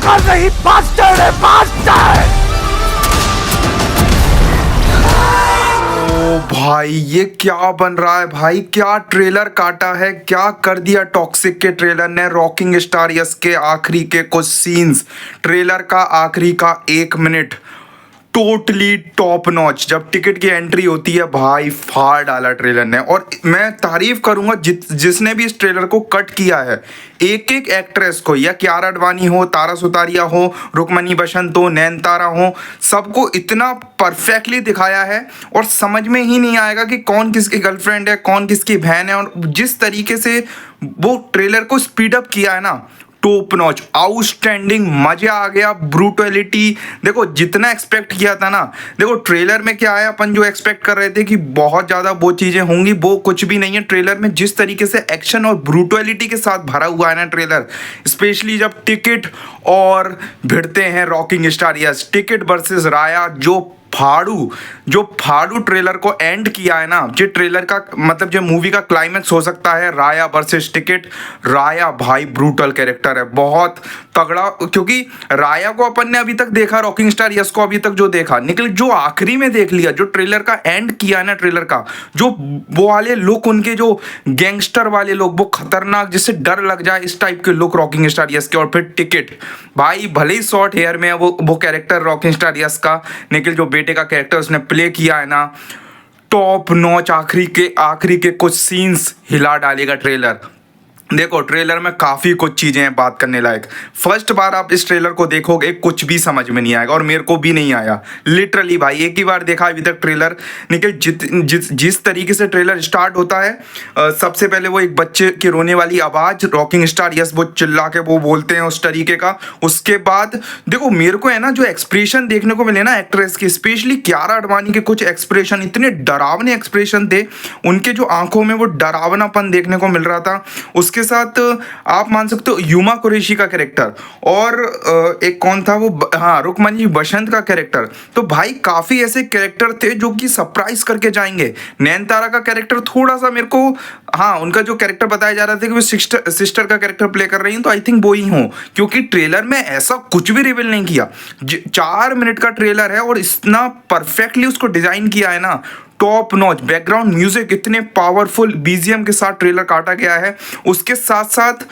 Joker नहीं, bastard है, bastard. ओ भाई ये क्या बन रहा है भाई, क्या ट्रेलर काटा है, क्या कर दिया टॉक्सिक के ट्रेलर ने। रॉकिंग स्टार यस के आखिरी के कुछ सीन्स, ट्रेलर का आखिरी का 1 मिनट टोटली टॉप नॉच। जब टिकट की एंट्री होती है भाई, फाड़ डाला ट्रेलर ने। और मैं तारीफ करूंगा जिसने भी इस ट्रेलर को कट किया है, एक एक एक्ट्रेस को, या कियारा आडवाणी हो, तारा सुतारिया हो, रुक्मणी बसंत हो, नयनतारा हो, सबको इतना परफेक्टली दिखाया है और समझ में ही नहीं आएगा कि कौन किसकी गर्लफ्रेंड है, कौन किसकी बहन है। और जिस तरीके से वो ट्रेलर को स्पीड अप किया है ना, टॉप नॉच, आउटस्टैंडिंग, मजा आ गया। ब्रूटलिटी देखो, जितना एक्सपेक्ट किया था ना, देखो ट्रेलर में क्या है, अपन जो एक्सपेक्ट कर रहे थे कि बहुत ज़्यादा वो चीज़ें होंगी, वो कुछ भी नहीं है। ट्रेलर में जिस तरीके से एक्शन और ब्रूटलिटी के साथ भरा हुआ है ना ट्रेलर, स्पेशली जब टिकट और भिड़ते हैं rocking star yes, ticket versus राया, जो फाड़ू ट्रेलर को एंड किया है ना, जो ट्रेलर का मतलब जो मूवी का क्लाइमेक्स हो सकता है, राया वर्सेस टिकट। राया भाई ब्रूटल कैरेक्टर है, बहुत तगड़ा। क्योंकि राया को अपन ने अभी तक देखा, रॉकिंग स्टार यस को अभी तक जो देखा, निकल जो आखिरी में देख लिया, जो ट्रेलर का एंड किया है ना ट्रेलर का, जो वो वाले लुक, उनके जो गैंगस्टर वाले लोग, वो खतरनाक, जिससे डर लग जाए, इस टाइप के लुक रॉकिंग स्टार यस के। और फिर टिकट भाई, भले ही शॉर्ट हेयर में है वो कैरेक्टर रॉकिंग स्टार यस का, निकल जो बेटे का कैरेक्टर उसने प्ले किया है ना, टॉप नॉच। आखिरी के कुछ सीन्स हिला डालेगा ट्रेलर। देखो ट्रेलर में काफ़ी कुछ चीज़ें हैं बात करने लायक। फर्स्ट बार आप इस ट्रेलर को देखोगे कुछ भी समझ में नहीं आएगा, और मेरे को भी नहीं आया लिटरली भाई। एक ही बार देखा अभी तक ट्रेलर। निकल जिस तरीके से ट्रेलर स्टार्ट होता है, सबसे पहले वो एक बच्चे की रोने वाली आवाज़, रॉकिंग स्टार यस वो चिल्ला के वो बोलते हैं उस तरीके का। उसके बाद देखो मेरे को है ना जो एक्सप्रेशन देखने को मिले ना एक्ट्रेस के, स्पेशली कियारा आडवाणी के कुछ एक्सप्रेशन इतने डरावने एक्सप्रेशन थे, उनके जो आंखों में वो डरावनापन देखने को मिल रहा था। उसके साथ आप मान सकते हो युमा कुरैशी का कैरेक्टर, और एक कौन था वो, हाँ रुक्मणी बसंत का कैरेक्टर। तो भाई काफ़ी ऐसे कैरेक्टर थे जो कि सरप्राइज करके जाएंगे। नयनतारा का कैरेक्टर थोड़ा सा मेरे को, हाँ उनका जो कैरेक्टर बताया जा रहा था कि वो सिस्टर का कैरेक्टर प्ले कर रही हैं, तो आई थिंक वो ही हो, क्योंकि ट्रेलर में ऐसा कुछ भी रिवील नहीं किया। 4 मिनट का ट्रेलर है और इतना परफेक्टली उसको डिजाइन किया है ना, टॉप नॉच। बैकग्राउंड म्यूजिक इतने पावरफुल बीजीएम के साथ ट्रेलर काटा गया है। उसके साथ साथ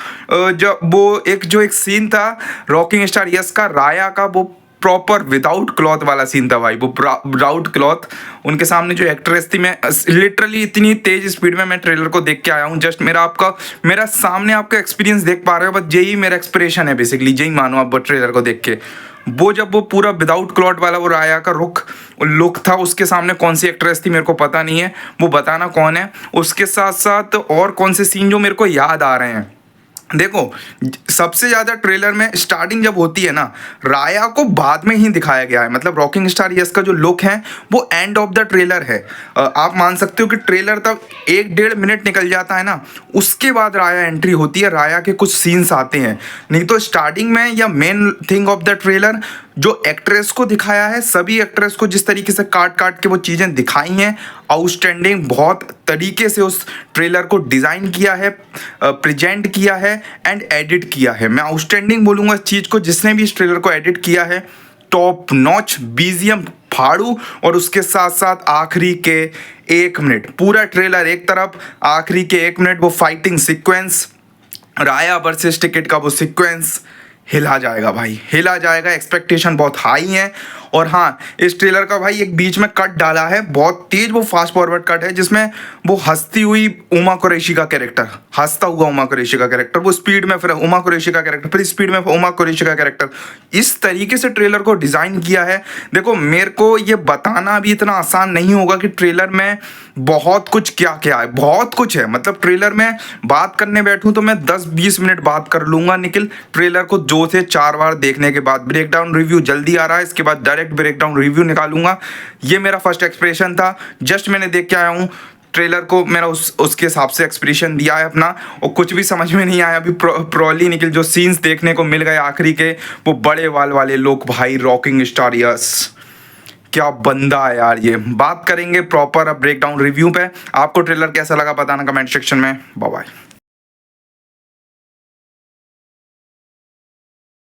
जब वो एक सीन था रॉकिंग स्टार यस का, राया का, वो प्रॉपर विदाउट क्लॉथ वाला सीन था भाई, वो विदाउट क्लॉथ। उनके सामने जो एक्ट्रेस थी, मैं लिटरली इतनी तेज स्पीड में मैं ट्रेलर को देख के आया हूँ। जस्ट मेरा सामने आपका एक्सपीरियंस देख पा रहे हो, बस यही मेरा एक्सप्रेशन है बेसिकली, यही मानो आप ट्रेलर को देख के। वो जब वो पूरा विदाउट क्लॉथ वाला वो राया का लुक था, उसके सामने कौन सी एक्ट्रेस थी मेरे को पता नहीं है, वो बताना कौन है। उसके साथ साथ और कौन से सीन जो मेरे को याद आ रहे हैं, देखो सबसे ज़्यादा ट्रेलर में स्टार्टिंग जब होती है ना, राया को बाद में ही दिखाया गया है। मतलब रॉकिंग स्टार यस का जो लुक है वो एंड ऑफ द ट्रेलर है। आप मान सकते हो कि ट्रेलर तक 1-1.5 मिनट निकल जाता है ना, उसके बाद राया एंट्री होती है, राया के कुछ सीन्स आते हैं। नहीं तो स्टार्टिंग में या main thing of the trailer जो एक्ट्रेस को दिखाया है, सभी एक्ट्रेस को जिस तरीके से काट के वो चीज़ें दिखाई हैं, आउटस्टैंडिंग, बहुत तरीके से उस ट्रेलर को डिज़ाइन किया है, प्रेजेंट किया है एंड एडिट किया है। मैं आउटस्टैंडिंग बोलूँगा इस चीज़ को, जिसने भी इस ट्रेलर को एडिट किया है। टॉप नॉच, बीजीएम फाड़ू, और उसके साथ साथ आखिरी के 1 मिनट, पूरा ट्रेलर एक तरफ, आखिरी के 1 मिनट वो फाइटिंग सीक्वेंस, राया वर्सेस टिकट का वो सीक्वेंस हिला जाएगा भाई, हिला जाएगा। एक्सपेक्टेशन बहुत हाई है। और हाँ, इस ट्रेलर का भाई एक बीच में कट डाला है, बहुत तेज वो फास्ट फॉरवर्ड कट है, जिसमें वो हंसती हुई उमा कुरैशी का कैरेक्टर, हंसता हुआ उमा कुरैशी का कैरेक्टर, वो स्पीड में फिर उमा कुरैशी का कैरेक्टर, फिर स्पीड में उमा कुरैशी का कैरेक्टर, इस तरीके से ट्रेलर को डिज़ाइन किया है। देखो मेरे को ये बताना भी इतना आसान नहीं होगा कि ट्रेलर में बहुत कुछ क्या क्या है, बहुत कुछ है। मतलब ट्रेलर में बात करने बैठूं तो मैं 10-20 मिनट बात कर लूँगा निखिल। ट्रेलर को 2 से 4 बार देखने के बाद ब्रेकडाउन रिव्यू जल्दी आ रहा है, इसके बाद डायरेक्ट ब्रेकडाउन रिव्यू निकालूंगा। ये मेरा फर्स्ट एक्सप्रेशन था, जस्ट मैंने देख के आया हूँ ट्रेलर को, मेरा उसके हिसाब से एक्सप्रेशन दिया है अपना, और कुछ भी समझ में नहीं आया अभी। प्रॉली निकल जो सीन्स देखने को मिल गए आखिरी के, वो बड़े वाल वाले लोग भाई, रॉकिंग स्टार यस क्या बंदा है यार। ये बात करेंगे प्रॉपर अब ब्रेकडाउन रिव्यू पे। आपको ट्रेलर कैसा लगा बताना कमेंट सेक्शन में। Bye bye.